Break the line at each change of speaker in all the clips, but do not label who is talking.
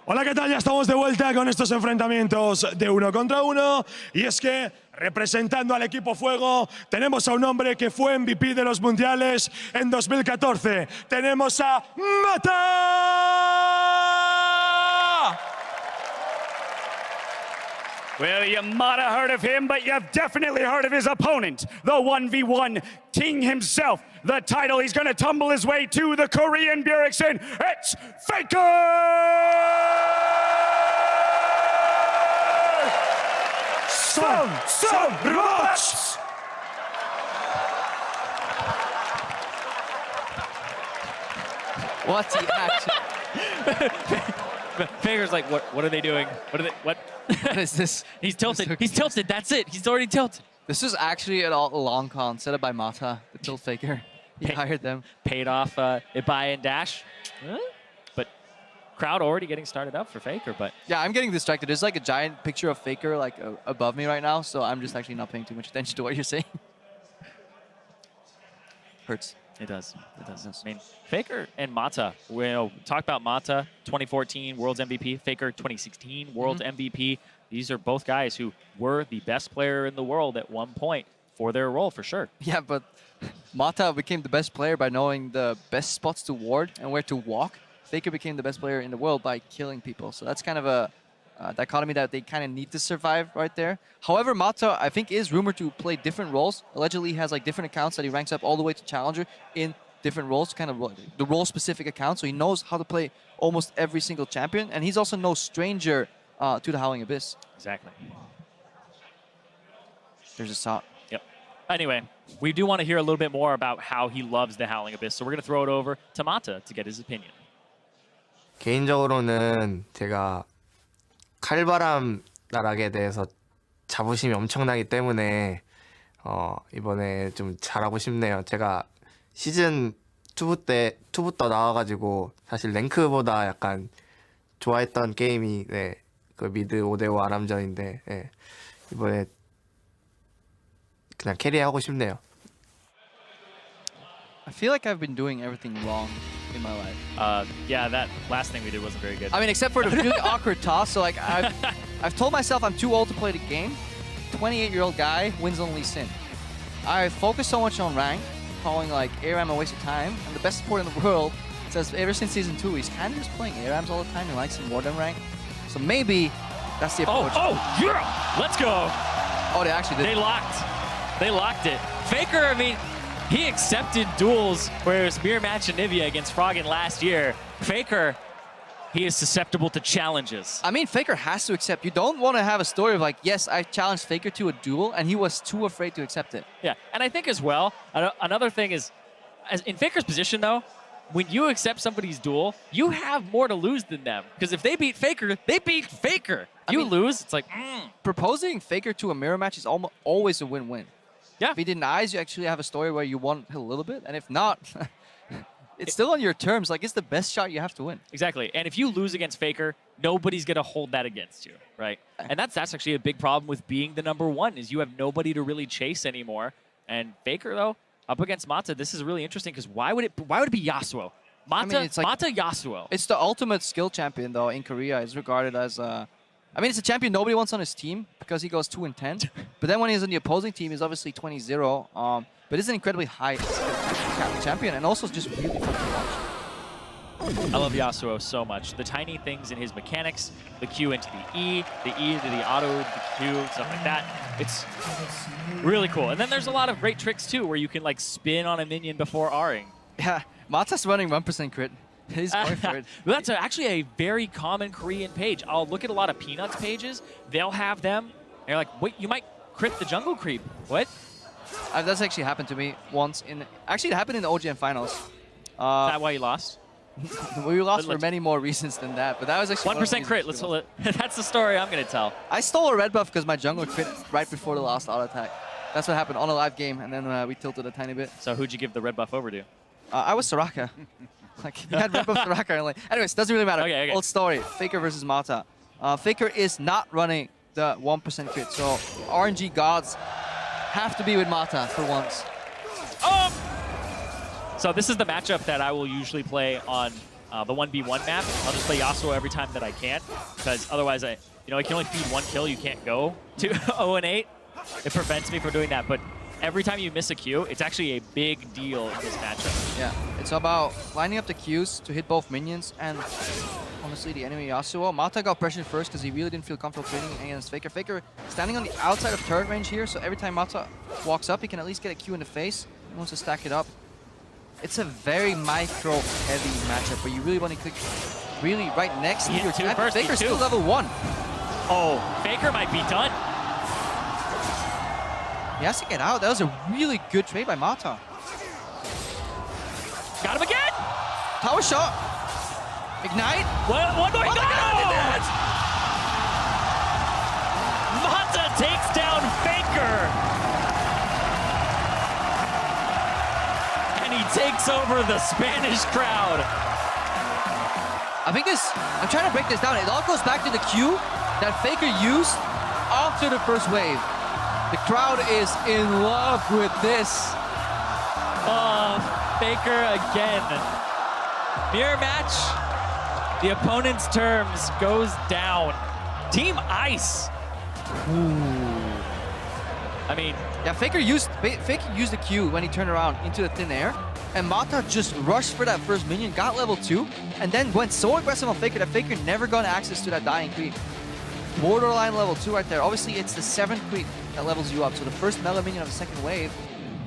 Hola, ¿qué tal? Ya estamos de vuelta con estos enfrentamientos de 1 contra 1. Y es que, representando al equipo Fuego, tenemos a un hombre que fue MVP de los mundiales en 2014. Tenemos a Mata.
Well, you might have heard of him, but you've definitely heard of his opponent, the 1v1 king himself. The title, he's going to tumble his way to the Korean Bjergsen. It's Faker!
Some robots!
What's he actually?
Faker's like, what are they doing? What
What is this?
He's tilted. He's tilted. That's it. He's already tilted.
This was actually a long con set up by Mata, the tilt faker. He hired them.
Paid off Ibai and Dash. But crowd already getting started up for Faker. But
Yeah, I'm getting distracted. There's like a giant picture of Faker like above me right now, so I'm just actually not paying too much attention to what you're saying. Hurts.
it does. It does. I mean, Faker and Mata. We'll talk about Mata, 2014 World's MVP. Faker, 2016 World's MVP. These are both guys who were the best player in the world at one point for their role, for sure.
Yeah, but Mata became the best player by knowing the best spots to ward and where to walk. Faker became the best player in the world by killing people. So that's kind of a dichotomy that they kind of need to survive right there. However, Mata, I think, is rumored to play different roles. Allegedly, he has like different accounts that he ranks up all the way to Challenger in different roles, kind of the role-specific accounts. So he knows how to play almost every single champion. And he's also no stranger to the Howling Abyss.
Exactly.
There's a shot.
Yep. Anyway, we do want to hear a little bit more about how he loves the Howling Abyss. So we're going to throw it over to Mata to get his opinion.
개인적으로는 제가 칼바람 나락에 대해서 자부심이 엄청나기 때문에 이번에 좀 잘하고 싶네요. 제가 시즌 2부터 나와가지고 사실 랭크보다 약간 좋아했던 게임이 그 미드 5대5 아람전인데 이번에 그냥 캐리하고 싶네요.
I feel like I've been doing everything wrong in my life.
Yeah, that last thing we did wasn't very good.
I mean, except for the really awkward toss. So like, I've told myself I'm too old to play the game. 28-year-old guy wins only sin. I focus so much on rank, calling like ARAM a waste of time. And the best support in the world says ever since season 2, he's kind of just playing ARAMs all the time. He likes it more than rank. So maybe that's the approach.
Oh, yeah! Let's go!
Oh, they actually did.
They locked it. Faker, I mean, he accepted duels where it was mirror match and Nivea against Froggen last year. Faker, he is susceptible to challenges.
I mean, Faker has to accept. You don't want to have a story of like, yes, I challenged Faker to a duel, and he was too afraid to accept it.
Yeah, and I think as well, another thing is, in Faker's position though, when you accept somebody's duel, you have more to lose than them. Because if they beat Faker, they beat Faker. You lose, it's like,
Proposing Faker to a mirror match is always a win-win.
Yeah.
If he denies, you actually have a story where you won a little bit, and if not, it's still on your terms. Like, it's the best shot you have to win.
Exactly. And if you lose against Faker, nobody's going to hold that against you, right? And that's actually a big problem with being the #1, is you have nobody to really chase anymore. And Faker, though, up against Mata, this is really interesting, because why would it be Yasuo? Mata,
it's like,
Mata Yasuo.
It's the ultimate skill champion, though, in Korea. It's regarded as I mean, it's a champion nobody wants on his team because he goes 2 and 10. But then when he's on the opposing team, he's obviously 20-0. But it's an incredibly high champion, and also just really fun to watch.
I love Yasuo so much. The tiny things in his mechanics, the Q into the E into the auto, the Q, stuff like that. It's really cool. And then there's a lot of great tricks too, where you can like spin on a minion before R-ing.
Yeah, Mata's running 1% crit. He's going for it.
That's actually a very common Korean page. I'll look at a lot of Peanuts pages. They'll have them. And you're like, wait, you might crit the jungle creep. What?
That's actually happened to me once. Actually, it happened in the OGN finals.
Is that why you lost?
We lost for many more reasons than that, but that was actually
1% crit. That's the story I'm going to tell.
I stole a red buff because my jungle crit right before the last auto attack. That's what happened on a live game, and then we tilted a tiny bit.
So who'd you give the red buff over to?
I was Soraka. Like, he had red buff Soraka. And like, anyways, doesn't really matter.
Okay.
Old story. Faker versus Mata. Faker is not running the 1% crit, so RNG gods have to be with Mata for once.
So this is the matchup that I will usually play on the 1v1 map, I'll just play Yasuo every time that I can, because otherwise I can only feed 1 kill. You can't go to 0-8. It prevents me from doing that. But every time you miss a Q, it's actually a big deal in this matchup.
Yeah, it's about lining up the Qs to hit both minions and honestly the enemy Yasuo. Mata got pressured first because he really didn't feel comfortable trading against Faker. Faker standing on the outside of turret range here, so every time Mata walks up, he can at least get a Q in the face. He wants to stack it up. It's a very micro-heavy matchup where you really want to click really right next to your champion.
First,
Faker's still level 1.
Oh, Faker might be done.
He has to get out. That was a really good trade by Mata.
Got him again!
Tower shot. Ignite.
One more.
God,
Mata takes down Faker. And he takes over the Spanish crowd.
I think I'm trying to break this down. It all goes back to the Q that Faker used after the first wave. The crowd is in love with this.
Oh, Faker again. Mirror match. The opponent's terms goes down. Team Ice. I mean,
Yeah, Faker used the Q when he turned around into the thin air, and Mata just rushed for that first minion, got level 2, and then went so aggressive on Faker that Faker never got access to that dying creep. Borderline level 2 right there. Obviously, it's the 7th creep that levels you up, so the first melee minion of the second wave.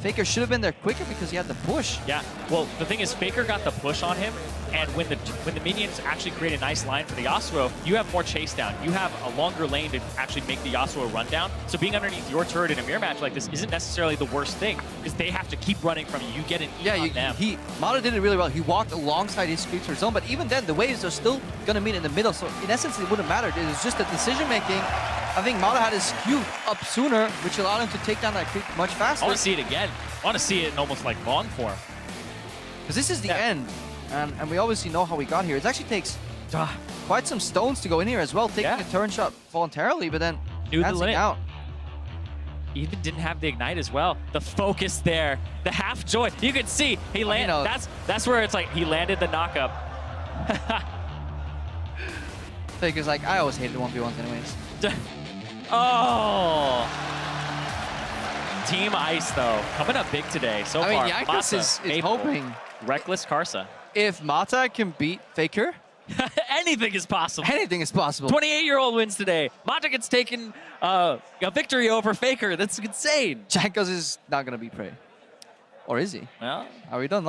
Faker should have been there quicker because he had the push.
yeah. Well, the thing is, Faker got the push on him, and when the minions actually create a nice line for the Yasuo, you have more chase down. You have a longer lane to actually make the Yasuo run down. So being underneath your turret in a mirror match like this isn't necessarily the worst thing, because they have to keep running from you. You get an E on them.
Mata did it really well. He walked alongside his creep to his zone, but even then, the waves are still gonna meet in the middle. So in essence, it wouldn't matter. It was just the decision making. I think Mata had his Q up sooner, which allowed him to take down that creep much faster.
I want to see it again. I want to see it in almost like long form.
Because this is the end, and we obviously know how we got here. It actually takes quite some stones to go in here as well, taking a turn shot voluntarily, but then
Knew the
dancing
limit.
out.
Even didn't have the ignite as well. The focus there, the half joy. You can see he landed. That's where it's like he landed the knockup.
Faker's like, I always hated 1v1s anyways.
Oh. Team Ice, though, coming up big today so far.
I mean, Yankees
Mata,
is
Maple,
hoping
Reckless Karsa.
if Mata can beat Faker,
Anything is possible.
anything is possible.
28-year-old wins today. Mata gets taken a victory over Faker. That's insane.
Jankos is not going to be prey. Or is he?
Well,
We don't know.